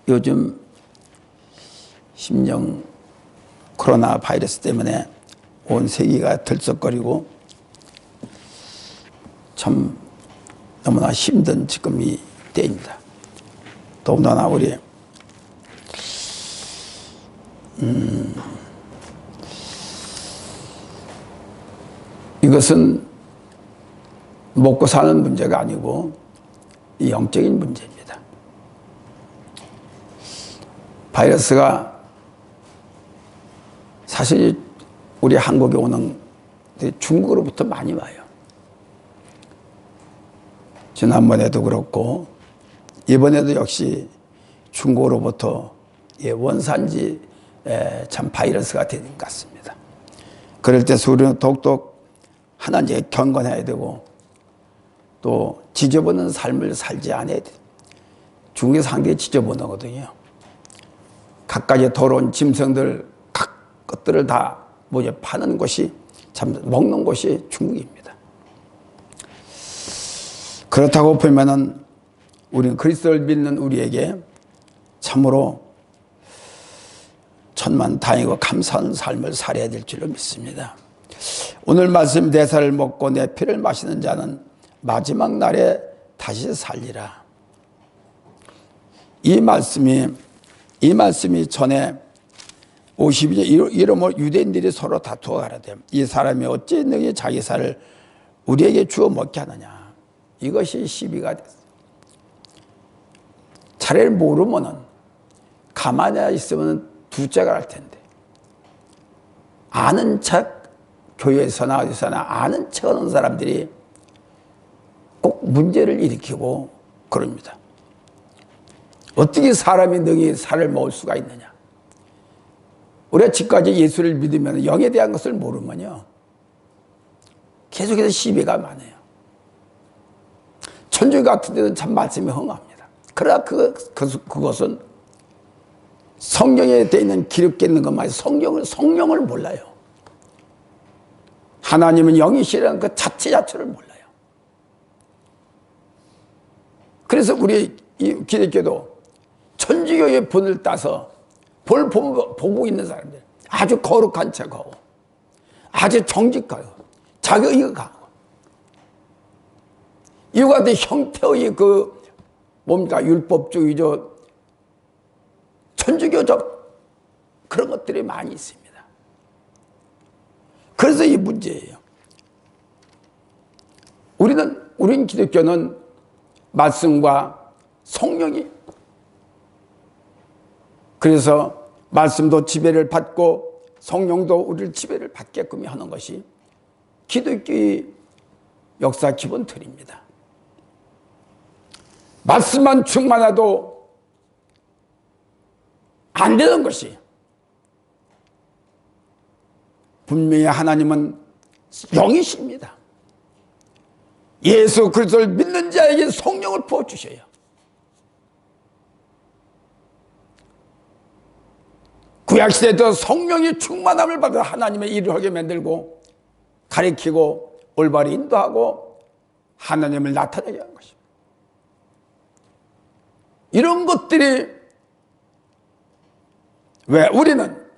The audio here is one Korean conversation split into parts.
요즘 심령 코로나 바이러스 때문에 온 세계가 들썩거리고 참 너무나 힘든 지금 이 때입니다. 더군다나 우리 이것은 먹고 사는 문제가 아니고 영적인 문제입니다. 바이러스가 사실 우리 한국에 오는 중국으로부터 많이 와요. 지난번에도 그렇고 이번에도 역시 중국으로부터 원산지 참 바이러스가 되는 것 같습니다. 그럴 때 우리는 더욱더 하나님께 경건해야 되고 또 지저분한 삶을 살지 않아야 돼요. 중국이 상당히 지저분하거든요. 갖가지 더러운 짐승들 각 것들을 다 파는 곳이 참 먹는 곳이 중국입니다. 그렇다고 보면은 우리는 그리스도를 믿는 우리에게 참으로 천만다행이고 감사한 삶을 살아야 될 줄로 믿습니다. 오늘 말씀 내 살을 먹고 내 피를 마시는 자는 마지막 날에 다시 살리라. 이 말씀이 전에 52절 이러므로 유대인들이 서로 다투어 가라되 이 사람이 어찌 능히 자기 살을 우리에게 주어 먹게 하느냐. 이것이 시비가 됐어요. 차례를 모르면은 가만히 있으면 두째가 할 텐데 아는 척 교회에서나 어디서나 아는 척 하는 사람들이 꼭 문제를 일으키고 그럽니다. 어떻게 사람이 능히 살을 먹을 수가 있느냐. 우리가 지금까지 예수를 믿으면 영에 대한 것을 모르면요 계속해서 시비가 많아요. 천주교 같은 데는 참 말씀이 흥합니다. 그러나 그것은 성경에 되어 있는 기록되어 있는 것만 성령을 몰라요. 하나님은 영이시라는 그 자체를 몰라요. 그래서 우리 이 기독교도 천주교의 본을 따서 보고 있는 사람들 아주 거룩한 척하고 아주 정직하고 자격이 강하고 이와 같은 형태의 율법주의적 천주교적 그런 것들이 많이 있습니다. 그래서 이 문제예요. 우린 기독교는 말씀과 성령이 그래서 말씀도 지배를 받고 성령도 우리를 지배를 받게끔 하는 것이 기독교의 역사 기본 틀입니다. 말씀만 충만해도 안 되는 것이 분명히 하나님은 영이십니다. 예수 그리스도를 믿는 자에게 성령을 부어주셔요. 구약시대에도 성령이 충만함을 받아 하나님의 일을 하게 만들고 가리키고 올바로 인도하고 하나님을 나타내게 한 것입니다. 이런 것들이 왜 우리는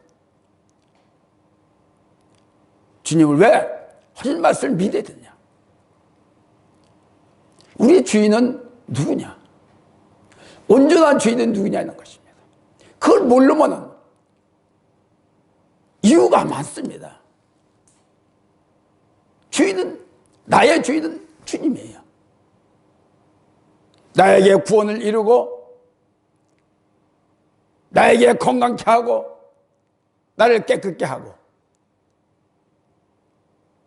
주님을 왜 하신 말씀을 믿어야 되냐? 우리의 주인은 누구냐? 온전한 주인은 누구냐는 것입니다. 그걸 모르면은 이유가 많습니다. 나의 주인은 주님이에요. 나에게 구원을 이루고 나에게 건강케 하고 나를 깨끗게 하고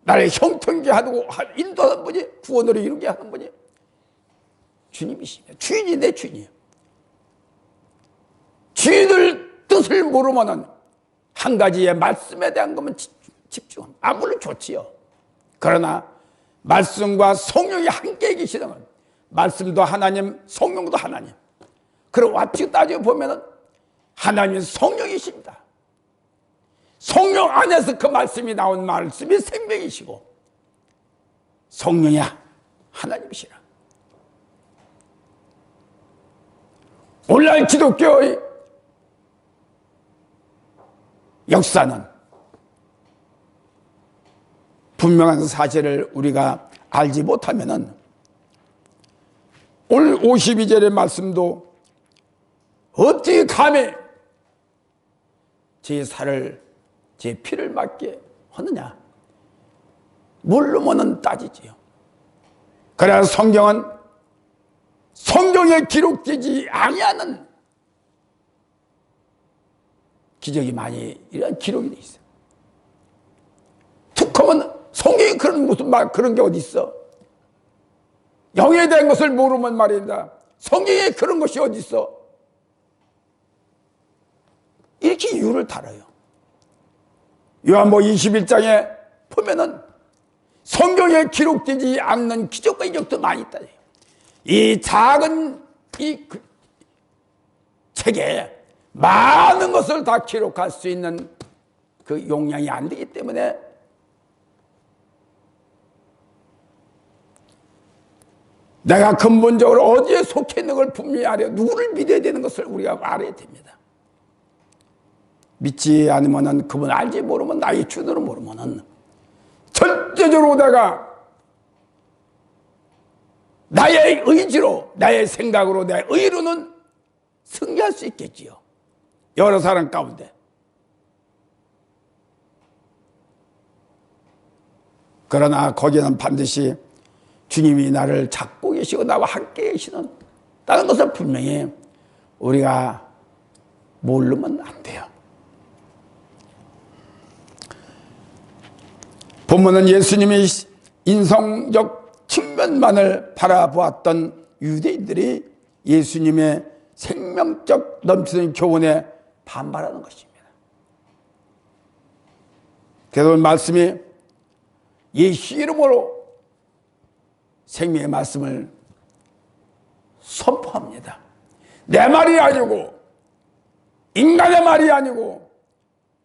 나를 형통케 하고 인도하는 분이 구원으로 이루게 하는 분이 주님이십니다. 주인이 내 주인이에요. 주인을 뜻을 모르면은 한 가지의 말씀에 대한 것만 집중합니다. 물론 좋지요. 그러나 말씀과 성령이 함께 계시는 건 말씀도 하나님, 성령도 하나님. 그럼 와치고 따지고 보면은 하나님은 성령이십니다. 성령 안에서 그 말씀이 나온 말씀이 생명이시고 성령이야 하나님이시라. 오늘날 기독교의 역사는 분명한 사실을 우리가 알지 못하면은 오늘 52절의 말씀도 어떻게 감히 제 살을 제 피를 맞게 하느냐, 모르면은 따지지요. 그래야 성경은 성경에 기록되지 아니하는 기적이 많이 이런 기록이 돼 있어요. 툭 하면 성경에 그런 무슨 말 그런 게 어디 있어? 영에 대한 것을 모르면 말입니다. 성경에 그런 것이 어디 있어? 이렇게 이유를 달아요. 요한복음 21장에 보면은 성경에 기록되지 않는 기적과 이적도 많이 있다. 이 작은 이 책에 많은 것을 다 기록할 수 있는 그 용량이 안 되기 때문에 내가 근본적으로 어디에 속해 있는 걸 분명히 알아야, 누구를 믿어야 되는 것을 우리가 알아야 됩니다. 믿지 않으면은, 그분 알지 모르면, 나의 주도를 모르면은 절대적으로 내가 나의 의지로, 나의 생각으로, 내 의로는 승리할 수 있겠지요. 여러 사람 가운데. 그러나 거기는 반드시 주님이 나를 잡고 계시고 나와 함께 계시는 다른 것을 분명히 우리가 모르면 안 돼요. 본문은 예수님의 인성적 측면만을 바라보았던 유대인들이 예수님의 생명적 넘치는 교훈에 반발하는 것입니다. 그래서 말씀이 예수 이름으로 생명의 말씀을 선포합니다. 내 말이 아니고 인간의 말이 아니고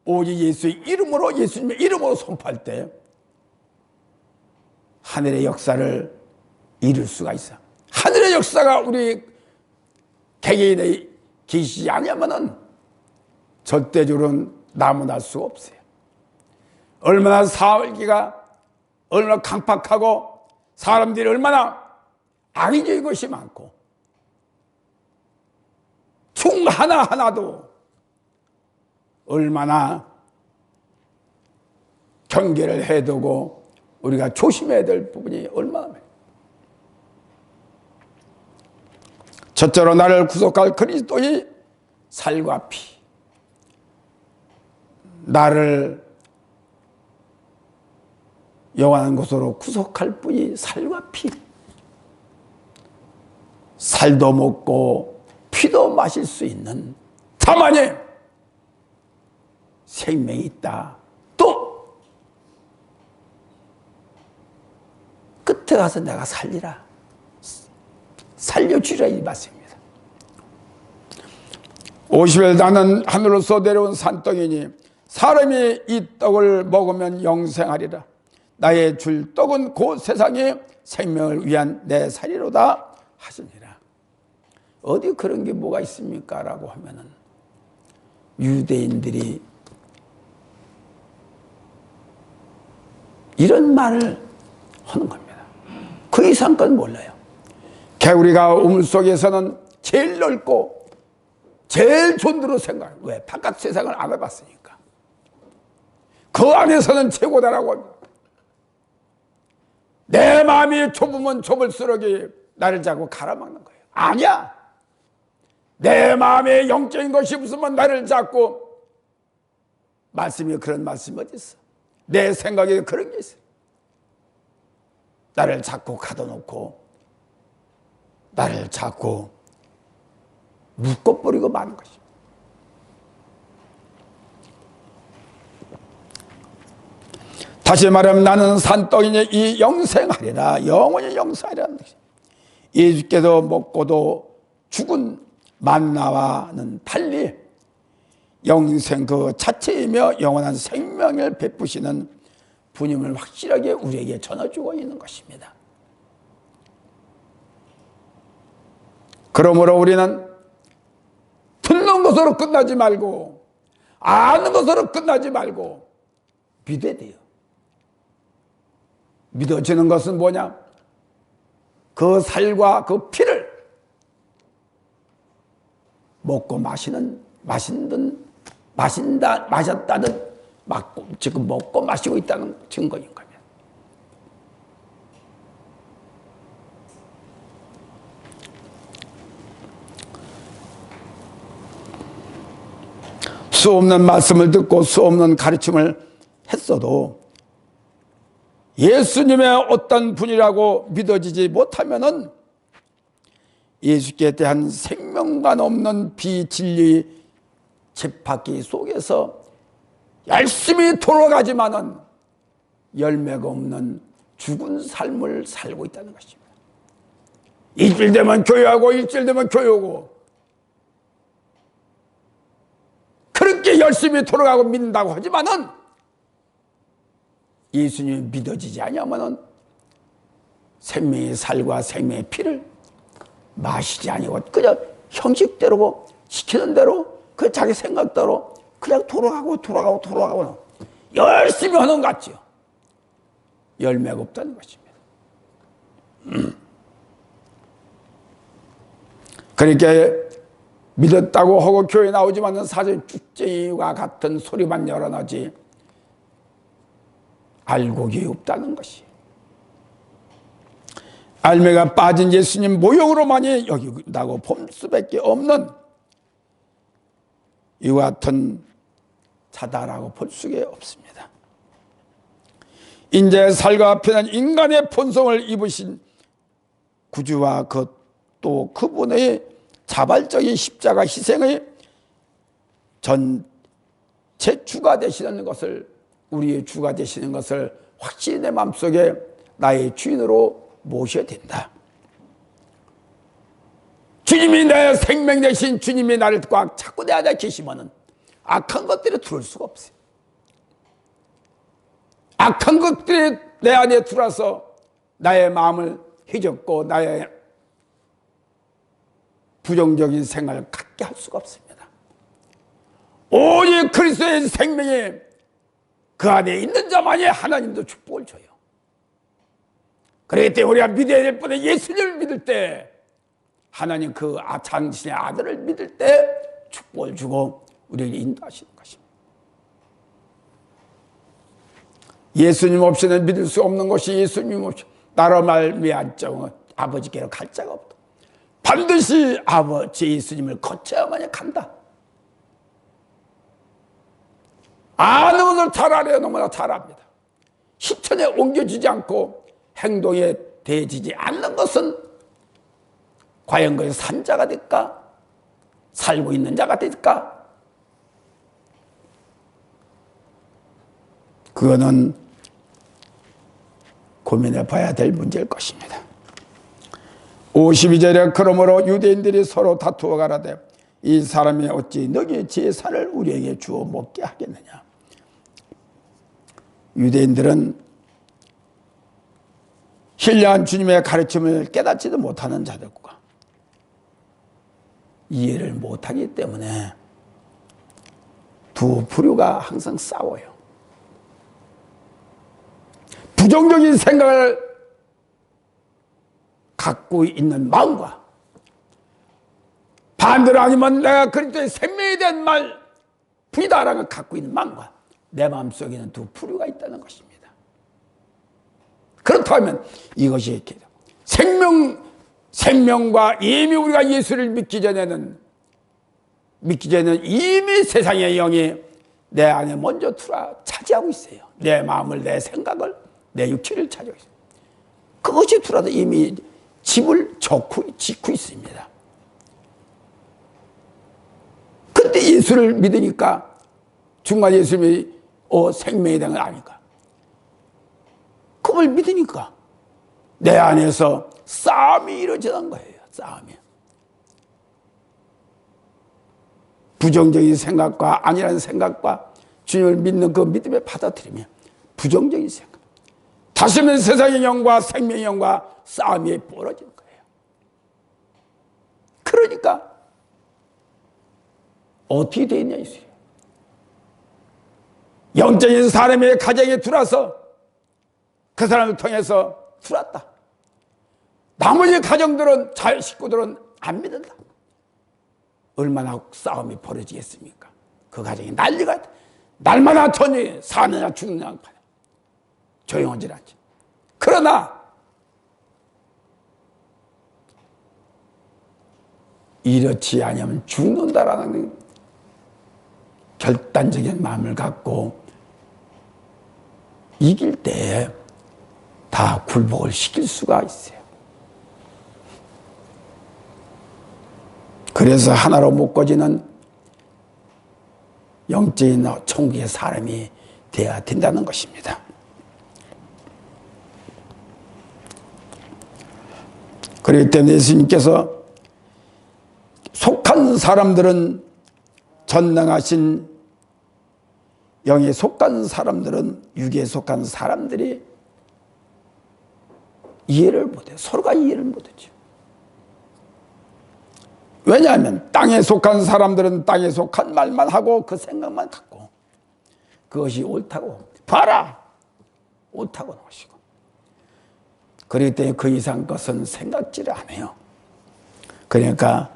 오직 예수의 이름으로, 예수님의 이름으로 선포할 때 하늘의 역사를 이룰 수가 있어. 하늘의 역사가 우리 개개인에 계시지 않으면은 절대적으로는 나무날 수가 없어요. 얼마나 살기가 얼마나 강팍하고 사람들이 얼마나 악의적인 것이 많고 충 하나하나도 얼마나 경계를 해두고 우리가 조심해야 될 부분이 얼마나 많아요. 첫째로 나를 구속할 그리스도의 살과 피, 나를 영원한 곳으로 구속할 분이 살과 피, 살도 먹고 피도 마실 수 있는 다만이 생명이 있다. 또 끝에 가서 내가 살리라, 살려주라, 이 말씀입니다. 50일 나는 하늘로서 내려온 산떡이니 사람이 이 떡을 먹으면 영생하리라. 나의 줄 떡은 곧 세상의 생명을 위한 내 살이로다 하시니라. 어디 그런 게 뭐가 있습니까? 라고 하면은 유대인들이 이런 말을 하는 겁니다. 그 이상 건 몰라요. 개구리가 우물 속에서는 제일 넓고 제일 존대로 생각해요. 왜? 바깥 세상을 안 해봤으니까. 그 안에서는 최고다라고 합니다. 내 마음이 좁으면 좁을수록 나를 자꾸 가라막는 거예요. 아니야. 내 마음에 영적인 것이 없으면 나를 자꾸, 말씀이 그런 말씀이 어디 있어? 내 생각에 그런 게 있어요. 나를 자꾸 가둬놓고 나를 자꾸 묶어버리고 마는 것입니다. 다시 말하면 나는 산떡이니 이 영생하리라, 영원히 영생하리라는 것입니다. 예수께서 먹고도 죽은 만나와는 달리 영생 그 자체이며 영원한 생명을 베푸시는 분임을 확실하게 우리에게 전해주고 있는 것입니다. 그러므로 우리는 것으로 끝나지 말고, 아는 것으로 끝나지 말고 믿어야 돼요. 믿어지는 것은 뭐냐? 그 살과 그 피를 먹고 마셨다는, 지금 먹고 마시고 있다는 증거인 겁니다. 수 없는 말씀을 듣고 수 없는 가르침을 했어도 예수님의 어떤 분이라고 믿어지지 못하면은 예수께 대한 생명감 없는 비진리 쳇바퀴 속에서 열심히 돌아가지만은 열매가 없는 죽은 삶을 살고 있다는 것입니다. 일주일 되면 교회하고 일주일 되면 교회하고 그렇게 열심히 돌아가고 믿는다고 하지만은 예수님이 믿어지지 않으면은 생명의 살과 생명의 피를 마시지 아니고 그냥 형식대로 시키는 대로 그 자기 생각대로 그냥 돌아가고 열심히 하는 것 같죠. 열매가 없다는 것입니다. 그러니까 믿었다고 하고 교회 나오지만은 사실 쭉쟁이와 같은 소리만 열어나지 알곡이 없다는 것이. 알매가 빠진 예수님 모형으로만이 여긴다고 볼 수밖에 없는 이와 같은 자다라고 볼 수가 없습니다. 인자의 살과 피는 인간의 본성을 입으신 구주와 또 그분의 자발적인 십자가 희생의 전체 주가 되시는 것을, 우리의 주가 되시는 것을 확실히 내 마음속에 나의 주인으로 모셔야 된다. 주님이 내 생명 되신 주님이 나를 꽉 잡고 내 안에 계시면은 악한 것들이 들어올 수가 없어요. 악한 것들이 내 안에 들어와서 나의 마음을 휘젓고 나의 부정적인 생활을 갖게 할 수가 없습니다. 오직 그리스도의 생명이 그 안에 있는 자만이 하나님도 축복을 줘요. 그렇기 때문에 우리가 믿어야 될 분에 예수님을 믿을 때 하나님 그 장신의 아들을 믿을 때 축복을 주고 우리를 인도하시는 것입니다. 예수님 없이는 믿을 수 없는 것이 예수님 없이 나로 말미암아 아버지께로 갈 자가 없다. 반드시 아버지 예수님을 거쳐야만 간다. 아는 것을 잘 알아요. 너무나 잘 압니다. 실천에 옮겨지지 않고 행동에 대해지지 않는 것은 과연 그것이 산 자가 될까? 살고 있는 자가 될까? 그거는 고민해 봐야 될 문제일 것입니다. 52절에 그러므로 유대인들이 서로 다투어 가라되 이 사람이 어찌 너희 제사를 우리에게 주어 먹게 하겠느냐. 유대인들은 신령한 주님의 가르침을 깨닫지도 못하는 자들과 이해를 못하기 때문에 두 부류가 항상 싸워요. 부정적인 생각을 갖고 있는 마음과 반대로 아니면 내가 그리스도의 생명에 대한 말뿐이다라는 걸 갖고 있는 마음과 내 마음속에는 두 부류가 있다는 것입니다. 그렇다면 이것이 이렇게 생명과 이미 우리가 예수를 믿기 전에는 이미 세상의 영이 내 안에 먼저 차지하고 있어요. 내 마음을, 내 생각을, 내 육체를 차지하고 있어요. 그것이 들어와서 이미 집을 짓고 있습니다. 그때 예수를 믿으니까 중간 예수님이 생명에 대한 걸 아니까 그걸 믿으니까 내 안에서 싸움이 이루어지는 거예요. 싸움이. 부정적인 생각과 아니라는 생각과 주님을 믿는 그 믿음에 받아들이면 부정적인 생각, 다시는 세상의 영과 생명의 영과 싸움이 벌어지는 거예요. 그러니까 어떻게 되어 있냐 이거예요. 영적인 사람의 가정에 들어와서 그 사람을 통해서 들어왔다. 나머지 가정들은 식구들은 안 믿는다. 얼마나 싸움이 벌어지겠습니까? 그 가정이 난리가 날마다 전쟁이 사느냐 죽느냐 조용하지 않지. 그러나 이렇지 않으면 죽는다라는 결단적인 마음을 갖고 이길 때 다 굴복을 시킬 수가 있어요. 그래서 하나로 묶어지는 영적인 천국의 사람이 되어야 된다는 것입니다. 그렇기 때문에 예수님께서 속한 사람들은 전능하신 영에 속한 사람들은 육에 속한 사람들이 이해를 못해요. 서로가 이해를 못하죠. 왜냐하면 땅에 속한 사람들은 땅에 속한 말만 하고 그 생각만 갖고 그것이 옳다고 봐라 옳다고 하시고 그렇기 때문에 그 이상 것은 생각지를 안 해요. 그러니까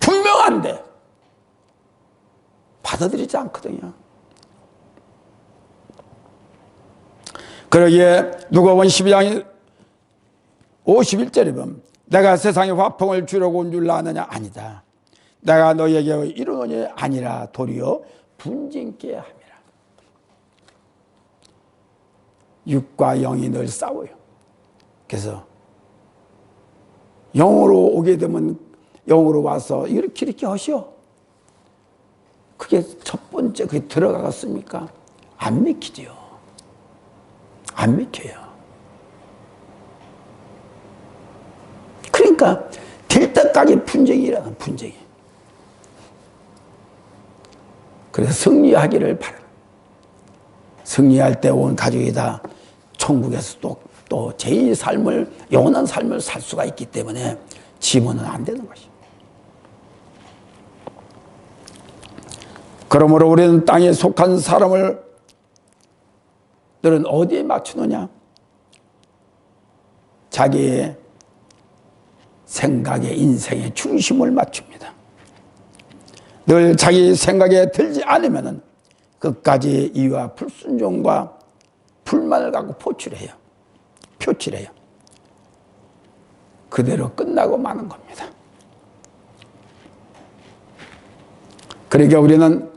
분명한데 받아들이지 않거든요. 그러기에 누가복음 12장 51절에 보면 내가 세상에 화평을 주려고 온 줄 아느냐? 아니다. 내가 너희에게 이루노니 아니라 도리어 분쟁케 함이라. 육과 영이 늘 싸워요. 그래서 영으로 오게 되면 영으로 와서 이렇게 하시오. 그게 첫 번째 그게 들어가겠습니까? 안 믿기죠. 안 믿겨요. 그러니까 될 때까지 분쟁이라는 분쟁이. 그래서 승리하기를 바랍니다. 승리할 때 온 가족이 다 천국에서 또 제2의 삶을 영원한 삶을 살 수가 있기 때문에 지면은 안 되는 것입니다. 그러므로 우리는 땅에 속한 사람을 너는 어디에 맞추느냐? 자기의 생각에 인생의 중심을 맞춥니다. 늘 자기 생각에 들지 않으면 끝까지 이와 불순종과 불만을 갖고 표출해요. 그대로 끝나고 마는 겁니다. 그러니까 우리는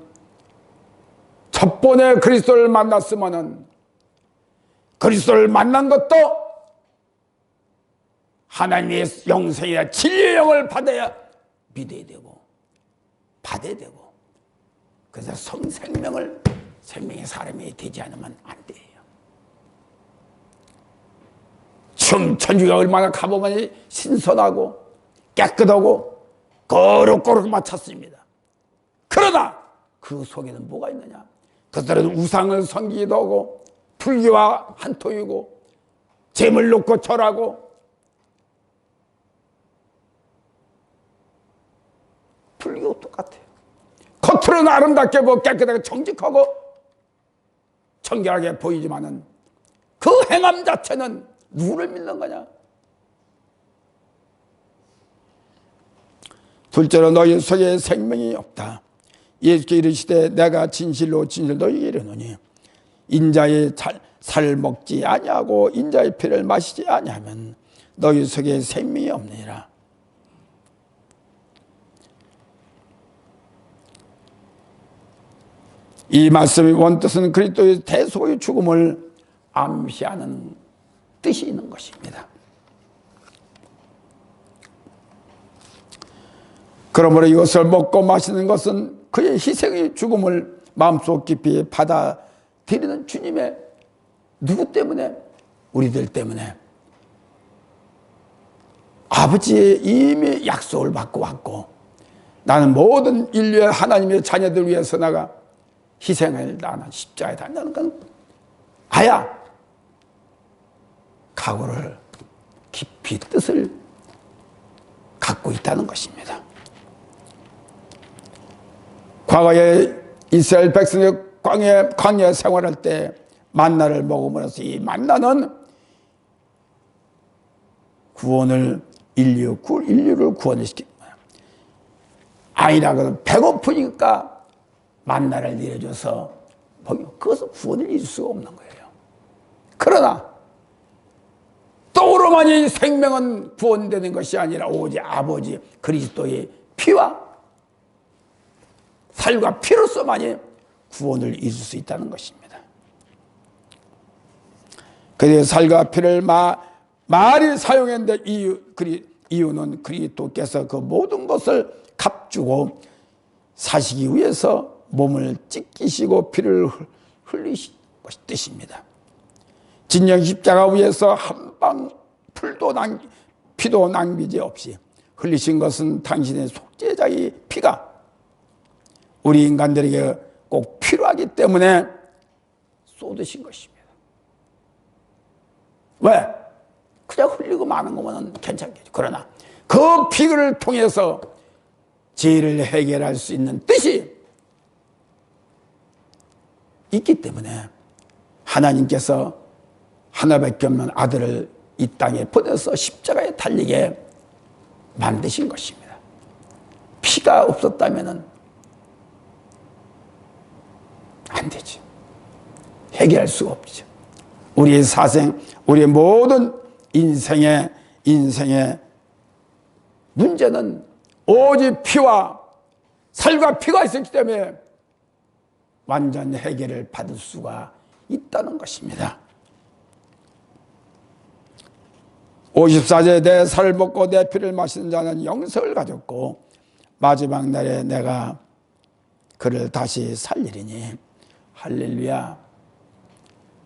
첫 번에 그리스도를 만났으면은 그리스도를 만난 것도 하나님의 영생이나 진리의 영을 받아야 믿어야 되고 받아야 되고 그래서 생명의 사람이 되지 않으면 안 돼요. 지금 천주가 얼마나 가보면 신선하고 깨끗하고 거룩거룩 맞췄습니다. 그러나 그 속에는 뭐가 있느냐? 그들은 우상을 섬기기도 하고 불교와 한통이고 재물 놓고 절하고 불교 똑같아요. 겉으로는 아름답게 깨끗하게 정직하고 청결하게 보이지만은 그 행함 자체는 누구를 믿는 거냐? 둘째로 너희 속에 생명이 없다. 예수께 이르시되 내가 진실로 너희에게 이르노니 인자의 살을 먹지 아니하고 인자의 피를 마시지 아니하면 너희 속에 생명이 없느니라. 이 말씀의 원뜻은 그리스도의 대속의 죽음을 암시하는 뜻이 있는 것입니다. 그러므로 이것을 먹고 마시는 것은 그의 희생의 죽음을 마음속 깊이 받아들이는 주님의 누구 때문에? 우리들 때문에. 아버지의 이미 약속을 받고 왔고 나는 모든 인류의 하나님의 자녀들 위해서 나가 희생을 나는 십자가에 달라는 건 아야 각오를 깊이 깊이 뜻을 갖고 있다는 것입니다. 과거에 이스라엘 백성이 광야 생활할 때 만나를 먹음으로써 이 만나는 인류를 구원을 시키는 거예요. 아이라고는 배고프니까 만나를 내려줘서 그것은 구원을 이룰 수가 없는 거예요. 그러나 떡으로만이 생명은 구원되는 것이 아니라 오직 아버지 그리스도의 피와 살과 피로서만이 구원을 이룰 수 있다는 것입니다. 그래서 살과 피를 말이 사용했는데 이유는 그리스도께서 그 모든 것을 값주고 사시기 위해서 몸을 찢기시고 피를 흘리신 것이 뜻입니다. 진영 십자가 위에서 한 방 피도 낭비지 없이 흘리신 것은 당신의 속죄자의 피가 우리 인간들에게 꼭 필요하기 때문에 쏟으신 것입니다. 왜? 그냥 흘리고 마는 거면 괜찮겠죠. 그러나 그 피를 통해서 죄를 해결할 수 있는 뜻이 있기 때문에 하나님께서 하나밖에 없는 아들을 이 땅에 보내서 십자가에 달리게 만드신 것입니다. 피가 없었다면 안 되죠. 해결할 수가 없죠. 우리의 사생, 우리의 모든 인생의 문제는 오직 피와 살과 피가 있었기 때문에 완전 해결을 받을 수가 있다는 것입니다. 54제 내 살을 먹고 내 피를 마시는 자는 영생을 가졌고 마지막 날에 내가 그를 다시 살리리니 할렐루야.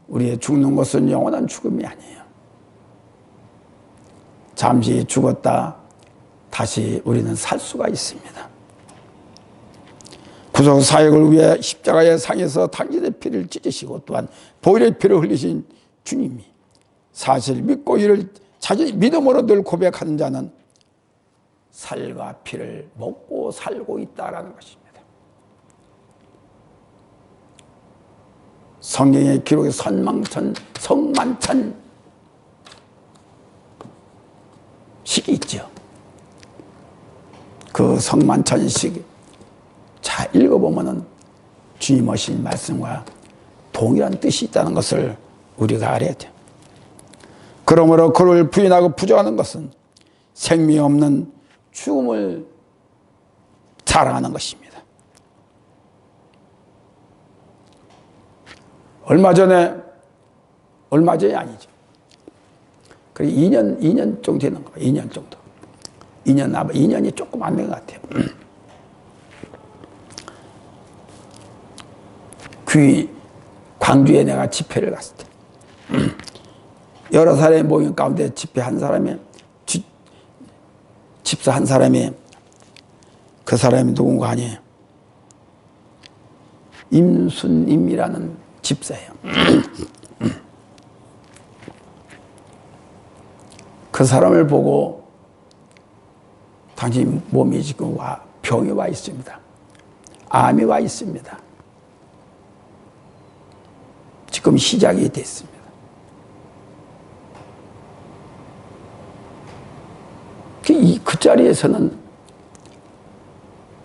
우리의 죽는 것은 영원한 죽음이 아니에요. 잠시 죽었다 다시 우리는 살 수가 있습니다. 구속 사역을 위해 십자가의 상에서 당신의 피를 찢으시고 또한 보혈의 피를 흘리신 주님이 사실 믿고 이를 자신이 믿음으로 늘 고백하는 자는 살과 피를 먹고 살고 있다라는 것입니다. 성경의 기록에 성만찬 식이 있죠. 그 성만찬식 잘 읽어보면 주님 하신 말씀과 동일한 뜻이 있다는 것을 우리가 알아야 돼요. 그러므로 그를 부인하고 부정하는 것은 생명이 없는 죽음을 자랑하는 것입니다. 얼마 전에 아니죠. 그래 2년 정도 되는 거예요. 2년 정도. 2년이 조금 안 된 것 같아요. 광주에 내가 집회를 갔을 때 여러 사람이 모인 가운데 집사 한 사람이 그 사람이 누군가 아니에요. 임순임이라는 집사예요. 그 사람을 보고 당신 몸이 지금 병이 와 있습니다. 암이 와 있습니다. 지금 시작이 됐습니다. 그 자리에서는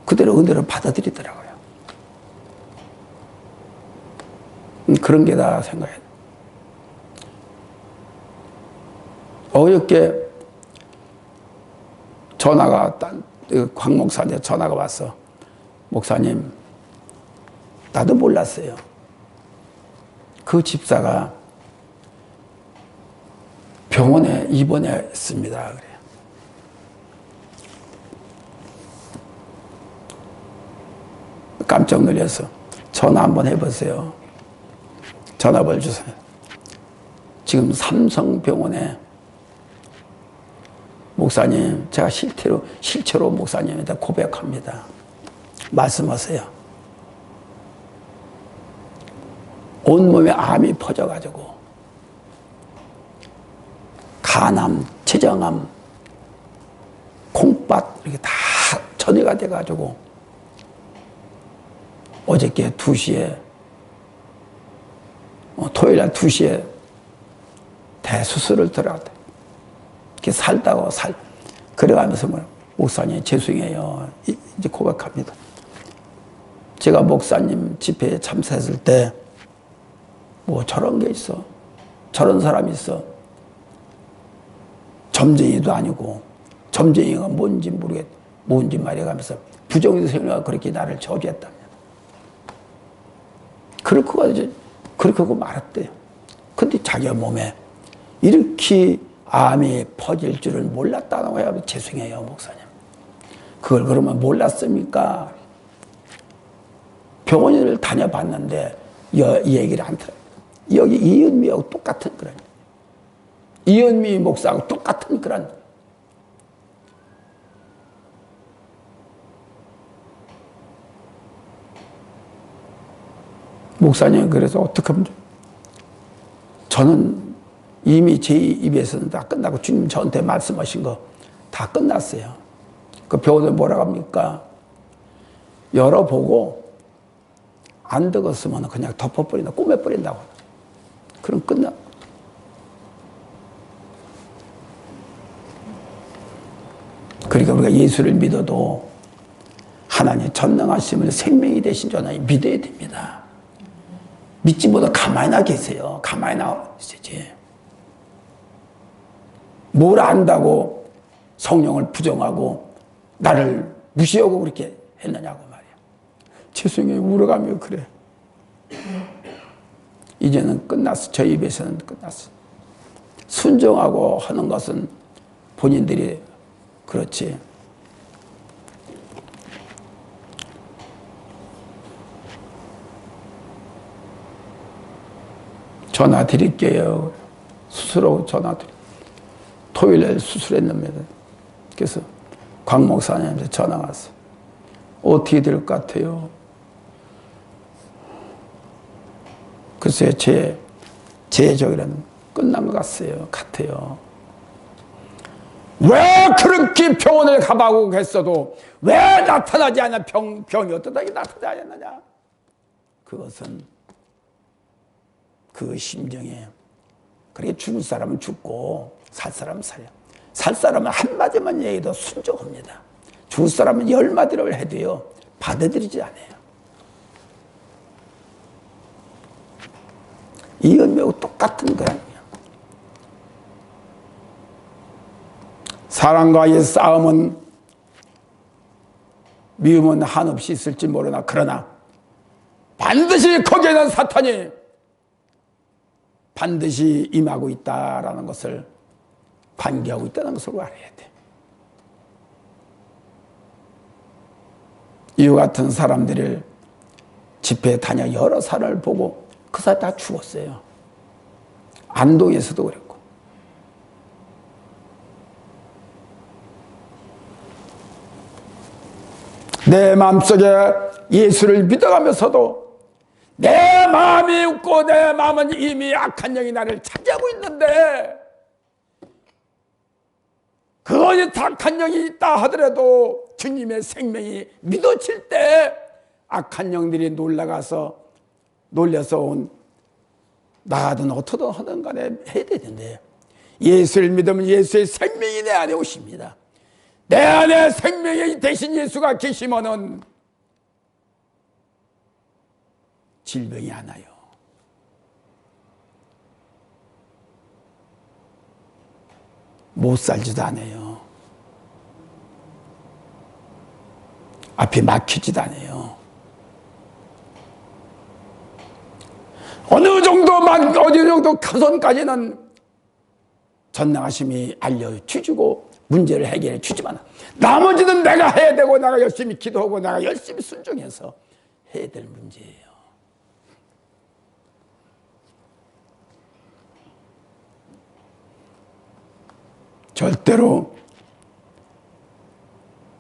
그대로 은혜를 받아들이더라고요. 그런 게 다 생각해요. 어저께 광 목사한테 전화가 왔어. 목사님, 나도 몰랐어요. 그 집사가 병원에 입원했습니다. 그래요. 깜짝 놀라서 전화 한번 해보세요. 전화번호 주세요. 지금 삼성병원에 목사님, 제가 실제로 목사님한테 고백합니다. 말씀하세요. 온몸에 암이 퍼져가지고 간암, 췌장암, 콩밭 이렇게 다 전이가 돼가지고 어저께 2시에 토요일날 2시에 대수술을 들어갔대. 이렇게 살다가 그래가면서 목사님 죄송해요. 이제 고백합니다. 제가 목사님 집회에 참석했을 때 뭐 저런 게 있어. 저런 사람이 있어. 점쟁이도 아니고 점쟁이가 뭔지 뭔지 말해가면서 부정의 생각가 그렇게 나를 저주했답니다. 그렇게 하고 말았대요. 근데 자기 몸에 이렇게 암이 퍼질 줄을 몰랐다는 거야. 죄송해요, 목사님. 그걸 그러면 몰랐습니까? 병원을 다녀봤는데 이 얘기를 안 들어요. 여기 이은미하고 똑같은 그런, 이은미 목사하고 똑같은 그런. 목사님 그래서 어떻게 하면 저는 이미 제 입에서는 다 끝나고 주님 저한테 말씀하신 거 다 끝났어요. 그 병원에 뭐라고 합니까? 열어보고 안 되겠으면 그냥 덮어버린다, 꾸며버린다고. 그럼 끝나. 그러니까 우리가 예수를 믿어도 하나님 전능하심을 생명이 되신 줄 하나님 믿어야 됩니다. 믿지 못하고 가만히나 계세요. 가만히나 있어야지. 뭘 안다고 성령을 부정하고 나를 무시하고 그렇게 했느냐고 말이야. 죄송해요. 울어가며 그래. 이제는 끝났어. 저희 입에서는 끝났어. 순종하고 하는 것은 본인들이 그렇지. 전화 드릴게요. 수술하고 전화 드릴게요. 토요일에 수술했답니다. 그래서 곽 목사님한테 전화가 왔어요. 어떻게 될 것 같아요? 글쎄요, 제 저기는 끝난 것 같아요. 왜 그렇게 병원을 가봐고 했어도 왜 나타나지 않냐? 병이 어떠하게 나타나지 않느냐? 그것은 그 심정에, 그렇게 죽을 사람은 죽고 살 사람은 살려. 살 사람은 한마디만 얘기해도 순종합니다. 죽을 사람은 10마디를 해도요 받아들이지 않아요. 이건 매우 똑같은 거예요. 사랑과의 싸움은 미움은 한없이 있을지 모르나 그러나 반드시 거기에는 사탄이 반드시 임하고 있다라는 것을 관계하고 있다는 것을 알아야 돼. 이와 같은 사람들을 집회에 다녀 여러 사람을 보고 그 사람 다 죽었어요. 안동에서도 그랬고. 내 마음속에 예수를 믿어가면서도 내 마음이 없고 내 마음은 이미 악한 영이 나를 차지하고 있는데 그것이 악한 영이 있다 하더라도 주님의 생명이 믿어질 때 악한 영들이 놀려서 온 나가든 어떻든 하든 간에 해야 되는데 예수를 믿으면 예수의 생명이 내 안에 오십니다. 내 안에 생명이 되신 예수가 계시면은 질병이 안 와요. 못 살지도 않아요. 앞이 막히지도 않아요. 어느 정도 가선까지는 전능하심이 알려주시고 문제를 해결해 주지만 나머지는 내가 해야 되고 내가 열심히 기도하고 내가 열심히 순종해서 해야 될 문제예요. 절대로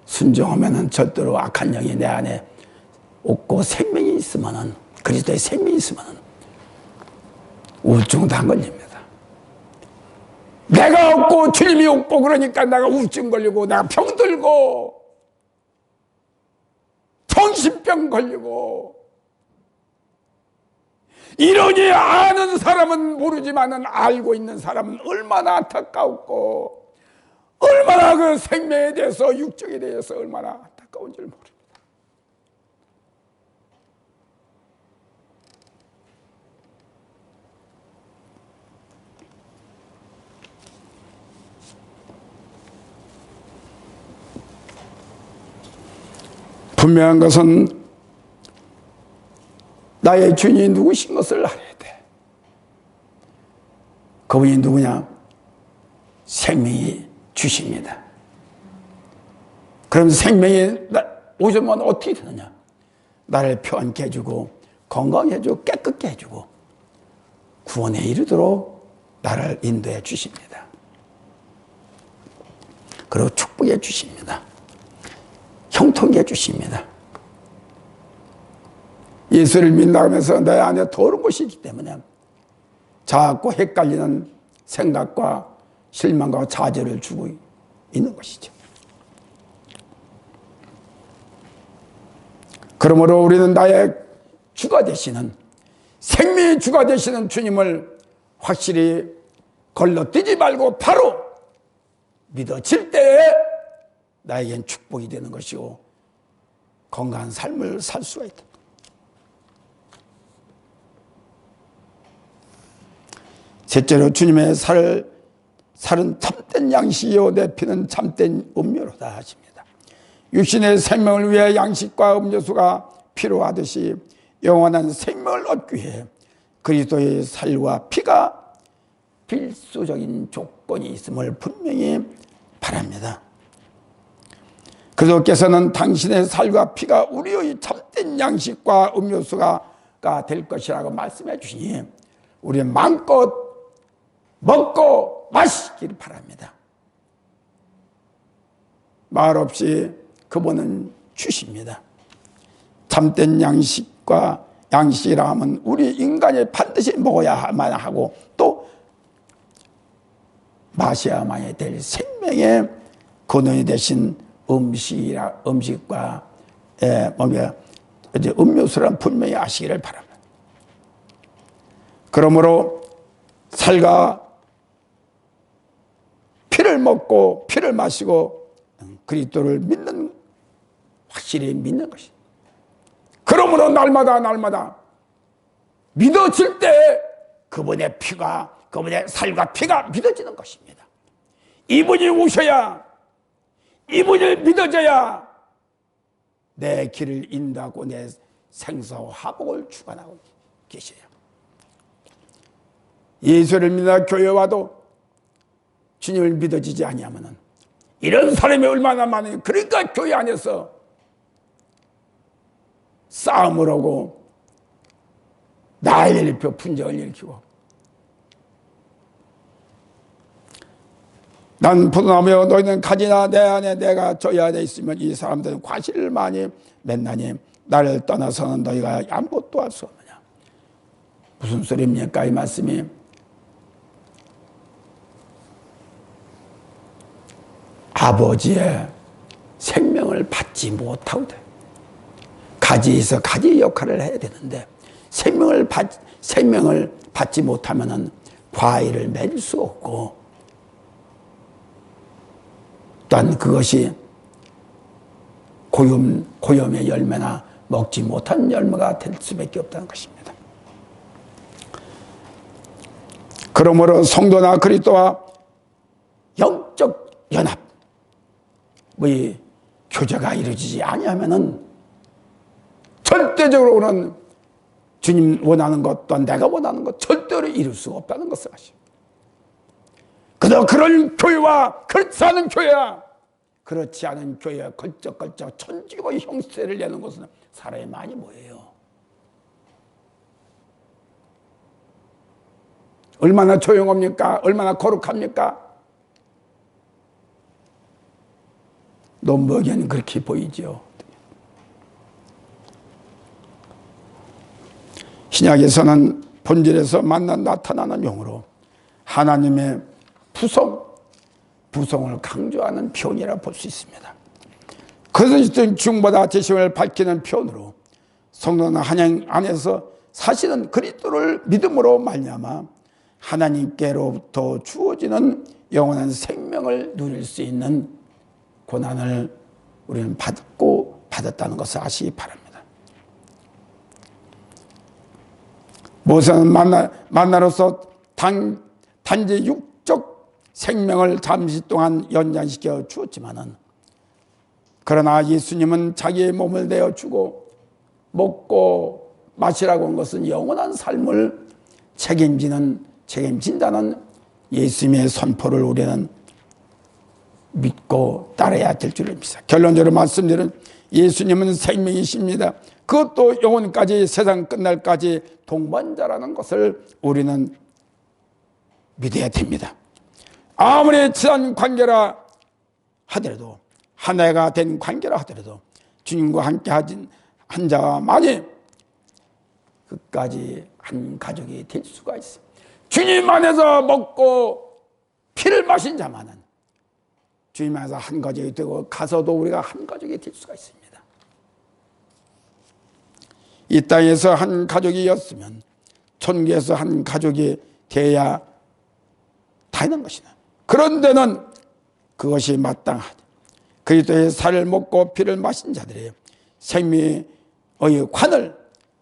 순종하면은 절대로 악한 영이 내 안에 없고 생명이 있으면은 그리스도의 생명이 있으면은 우울증도 안 걸립니다. 내가 없고 주님이 없고 그러니까 내가 우울증 걸리고 내가 병들고 정신병 걸리고 이러니 아는 사람은 모르지만은 알고 있는 사람은 얼마나 안타까웠고 얼마나 그 생명에 대해서 육적에 대해서 얼마나 안타까운지를 모릅니다. 분명한 것은 나의 주인이 누구신 것을 알아야 돼. 그분이 누구냐? 생명이 주십니다. 그럼 생명이 오시면 어떻게 되느냐? 나를 평안케 해주고 건강하게 해주고 깨끗게 해주고 구원에 이르도록 나를 인도해 주십니다. 그리고 축복해 주십니다. 형통해 주십니다. 예수를 믿나면서 내 안에 더러운 것이 있기 때문에 자꾸 헷갈리는 생각과 실망과 좌절을 주고 있는 것이죠. 그러므로 우리는 나의 주가 되시는 생명의 주가 되시는 주님을 확실히 걸러뛰지 말고 바로 믿어질 때에 나에겐 축복이 되는 것이고 건강한 삶을 살 수가 있다. 셋째로 주님의 살은 참된 양식이요 내 피는 참된 음료로다 하십니다. 육신의 생명을 위해 양식과 음료수가 필요하듯이 영원한 생명을 얻기 위해 그리스도의 살과 피가 필수적인 조건이 있음을 분명히 바랍니다. 그리스도께서는 당신의 살과 피가 우리의 참된 양식과 음료수가 될 것이라고 말씀해 주시니 우리는 마음껏 먹고 마시기를 바랍니다. 말 없이 그분은 주십니다. 참된 양식이라 하면 우리 인간이 반드시 먹어야만 하고 또 마셔야만 될 생명의 근원이 되신 음식과 음료수란 분명히 아시기를 바랍니다. 그러므로 살과 피를 먹고 피를 마시고 그리스도를 확실히 믿는 것이. 그러므로 날마다 믿어질 때 그분의 살과 피가 믿어지는 것입니다. 이분이 오셔야, 이분을 믿어져야 내 길을 인도하고 내 생사와 화복을 주관하고 계셔요. 예수를 믿어 교회 와도 주님을 믿어지지 아니하면은 이런 사람이 얼마나 많아요. 그러니까 교회 안에서 싸움을 하고 난리를 일으켜 분쟁을 일으키고 난 포도나무여 너희는 가지나 내 안에 내가 저희 안에 있으면 이 사람들은 과실을 많이 맺나니 나를 떠나서는 너희가 아무것도 할 수 없느냐. 무슨 소리입니까 이 말씀이. 아버지의 생명을 받지 못하고 돼. 가지에서 가지 역할을 해야 되는데 생명을 받지 못하면은 과일을 맺을 수 없고 또한 그것이 고염의 열매나 먹지 못한 열매가 될 수밖에 없다는 것입니다. 그러므로 성도나 그리스도와 영적 연합, 교제가 이루어지지 아니하면은 절대적으로는 주님 원하는 것 또한 내가 원하는 것 절대로 이룰 수가 없다는 것을 아십니다. 그저 그런 교회와 그렇지 않은 교회야. 그렇지 않은 교회와 걸쩍걸쩍 천지고 형세를 내는 곳은 사람이 많이 모여요. 얼마나 조용합니까? 얼마나 거룩합니까? 논보기에는 그렇게 보이죠. 신약에서는 본질에서 나타나는 용으로 하나님의 부성을 강조하는 표현이라 볼 수 있습니다. 그것은 중보다 재심을 밝히는 표현으로 성도는 한양 안에서 사실은 그리스도를 믿음으로 말미암아 하나님께로부터 주어지는 영원한 생명을 누릴 수 있는 고난을 우리는 받았다는 것을 아시기 바랍니다. 모세는 만나로서 단지 육적 생명을 잠시 동안 연장시켜 주었지만은, 그러나 예수님은 자기의 몸을 내어 주고 먹고 마시라고 한 것은 영원한 삶을 책임진다는 예수님의 선포를 우리는 믿고 따라야 될 줄 믿습니다. 결론적으로 말씀드리면 예수님은 생명이십니다. 그것도 영혼까지, 세상 끝날까지 동반자라는 것을 우리는 믿어야 됩니다. 아무리 친한 관계라 하더라도, 하나가 된 관계라 하더라도 주님과 함께 한 자만이 끝까지 한 가족이 될 수가 있습니다. 주님 안에서 먹고 피를 마신 자만은 주님 안에서 한 가족이 되고 가서도 우리가 한 가족이 될 수가 있습니다. 이 땅에서 한 가족이었으면 천국에서 한 가족이 되어야 다는 것이다. 그런 데는 그것이 마땅하다. 그리스도의 살을 먹고 피를 마신 자들의 생명의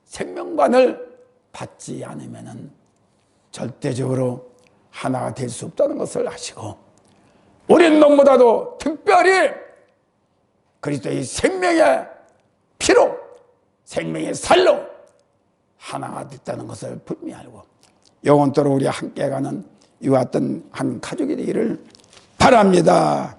생명관을 받지 않으면 절대적으로 하나가 될 수 없다는 것을 아시고, 우리는 너무나도 특별히 그리스도의 생명의 피로, 생명의 살로 하나가 됐다는 것을 분명히 알고 영원토록 우리 함께 가는 이와 같은 한 가족이 되기를 바랍니다.